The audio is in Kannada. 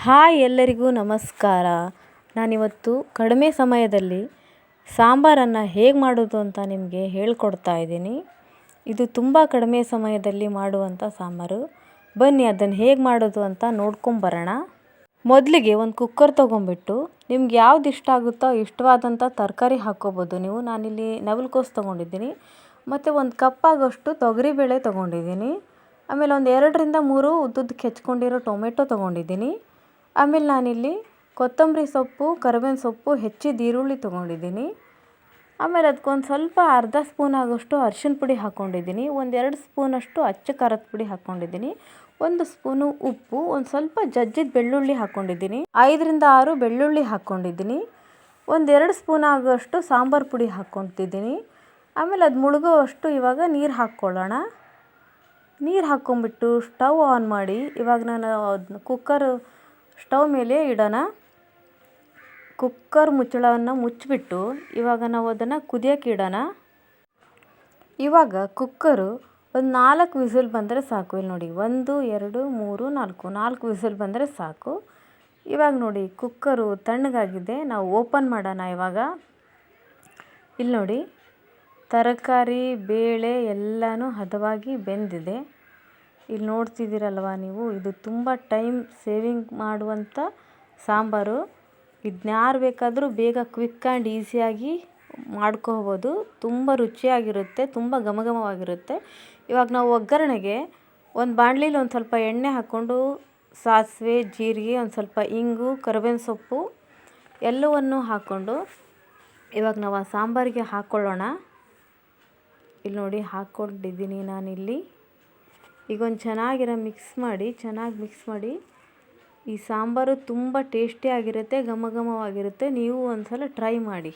ಹಾಯ್ ಎಲ್ಲರಿಗೂ ನಮಸ್ಕಾರ. ನಾನಿವತ್ತು ಕಡಿಮೆ ಸಮಯದಲ್ಲಿ ಸಾಂಬಾರನ್ನು ಹೇಗೆ ಮಾಡೋದು ಅಂತ ನಿಮಗೆ ಹೇಳ್ಕೊಡ್ತಾ ಇದ್ದೀನಿ. ಇದು ತುಂಬ ಕಡಿಮೆ ಸಮಯದಲ್ಲಿ ಮಾಡುವಂಥ ಸಾಂಬಾರು. ಬನ್ನಿ ಅದನ್ನು ಹೇಗೆ ಮಾಡೋದು ಅಂತ ನೋಡ್ಕೊಂಬರೋಣ. ಮೊದಲಿಗೆ ಒಂದು ಕುಕ್ಕರ್ ತೊಗೊಂಬಿಟ್ಟು ನಿಮ್ಗೆ ಯಾವ್ದು ಇಷ್ಟ ಆಗುತ್ತೋ ಇಷ್ಟವಾದಂಥ ತರಕಾರಿ ಹಾಕ್ಕೋಬೋದು ನೀವು. ನಾನಿಲ್ಲಿ ನವಲಕೋಸು ತೊಗೊಂಡಿದ್ದೀನಿ ಮತ್ತು ಒಂದು ಕಪ್ಪಾಗೋಷ್ಟು ತೊಗರಿಬೇಳೆ ತೊಗೊಂಡಿದ್ದೀನಿ. ಆಮೇಲೆ ಒಂದು 2-3 ಉದ್ದುದ್ದಕ್ಕೆ ಹೆಚ್ಕೊಂಡಿರೋ ಟೊಮೆಟೊ ತೊಗೊಂಡಿದ್ದೀನಿ. ಆಮೇಲೆ ನಾನಿಲ್ಲಿ ಕೊತ್ತಂಬರಿ ಸೊಪ್ಪು, ಕರಿಬೇವಿನ ಸೊಪ್ಪು, ಹೆಚ್ಚಿದ ಈರುಳ್ಳಿ ತೊಗೊಂಡಿದ್ದೀನಿ. ಆಮೇಲೆ ಅದಕ್ಕೊಂದು ಸ್ವಲ್ಪ ಅರ್ಧ ಸ್ಪೂನ್ ಆಗೋಷ್ಟು ಅರಿಶಿನ ಪುಡಿ ಹಾಕ್ಕೊಂಡಿದ್ದೀನಿ. 1-2 ಸ್ಪೂನಷ್ಟು ಅಚ್ಚ ಖಾರದ ಪುಡಿ ಹಾಕ್ಕೊಂಡಿದ್ದೀನಿ. 1 ಸ್ಪೂನು ಉಪ್ಪು, ಒಂದು ಸ್ವಲ್ಪ ಜಜ್ಜಿದ ಬೆಳ್ಳುಳ್ಳಿ ಹಾಕ್ಕೊಂಡಿದ್ದೀನಿ. 5-6 ಬೆಳ್ಳುಳ್ಳಿ ಹಾಕ್ಕೊಂಡಿದ್ದೀನಿ. 1-2 ಸ್ಪೂನ್ ಆಗೋಷ್ಟು ಸಾಂಬಾರು ಪುಡಿ ಹಾಕ್ಕೊತಿದ್ದೀನಿ. ಆಮೇಲೆ ಅದು ಮುಳುಗೋವಷ್ಟು ಇವಾಗ ನೀರು ಹಾಕ್ಕೊಳ್ಳೋಣ. ನೀರು ಹಾಕ್ಕೊಂಬಿಟ್ಟು ಸ್ಟವ್ ಆನ್ ಮಾಡಿ ಇವಾಗ ನಾನು ಕುಕ್ಕರ್ ಸ್ಟವ್ ಮೇಲೆ ಇಡೋಣ. ಕುಕ್ಕರ್ ಮುಚ್ಚಳವನ್ನು ಮುಚ್ಚಿಬಿಟ್ಟು ಇವಾಗ ನಾವು ಅದನ್ನು ಕುದಿಯೋಕ್ಕೆ ಇಡೋಣ. ಇವಾಗ ಕುಕ್ಕರು ಒಂದು 4 ವಿಸಿಲ್ ಬಂದರೆ ಸಾಕು. ಇಲ್ಲಿ ನೋಡಿ 1 2 3 4 ವಿಸಿಲ್ ಬಂದರೆ ಸಾಕು. ಇವಾಗ ನೋಡಿ ಕುಕ್ಕರು ತಣ್ಣಗಾಗಿದೆ. ನಾವು ಓಪನ್ ಮಾಡೋಣ ಇವಾಗ. ಇಲ್ಲಿ ನೋಡಿ ತರಕಾರಿ, ಬೇಳೆ ಎಲ್ಲನೂ ಹದವಾಗಿ ಬೆಂದಿದೆ. ಇಲ್ಲಿ ನೋಡ್ತಿದ್ದೀರಲ್ವ ನೀವು, ಇದು ತುಂಬ ಟೈಮ್ ಸೇವಿಂಗ್ ಮಾಡುವಂಥ ಸಾಂಬಾರು. ಇದನ್ನ ಯಾರು ಬೇಕಾದರೂ ಬೇಗ ಕ್ವಿಕ್ ಆ್ಯಂಡ್ ಈಸಿಯಾಗಿ ಮಾಡ್ಕೋಬೋದು. ತುಂಬ ರುಚಿಯಾಗಿರುತ್ತೆ, ತುಂಬ ಘಮಘಮವಾಗಿರುತ್ತೆ. ಇವಾಗ ನಾವು ಒಗ್ಗರಣೆಗೆ ಒಂದು ಬಾಣಲಿಲಿ ಒಂದು ಸ್ವಲ್ಪ ಎಣ್ಣೆ ಹಾಕ್ಕೊಂಡು ಸಾಸಿವೆ, ಜೀರಿಗೆ, ಒಂದು ಸ್ವಲ್ಪ ಇಂಗು, ಕರಿಬೇವಿನ ಸೊಪ್ಪು ಎಲ್ಲವನ್ನು ಹಾಕ್ಕೊಂಡು ಇವಾಗ ನಾವು ಆ ಸಾಂಬಾರಿಗೆ ಹಾಕ್ಕೊಳ್ಳೋಣ. ಇಲ್ಲಿ ನೋಡಿ ಹಾಕ್ಕೊಂಡಿದ್ದೀನಿ ನಾನಿಲ್ಲಿ. ಈಗ ಒಂದು ಚೆನ್ನಾಗಿ ಮಿಕ್ಸ್ ಮಾಡಿ ಈ ಸಾಂಬಾರು ತುಂಬ ಟೇಸ್ಟಿಯಾಗಿರುತ್ತೆ, ಘಮಘಮವಾಗಿರುತ್ತೆ. ನೀವು ಒಂದು ಸಲ ಟ್ರೈ ಮಾಡಿ.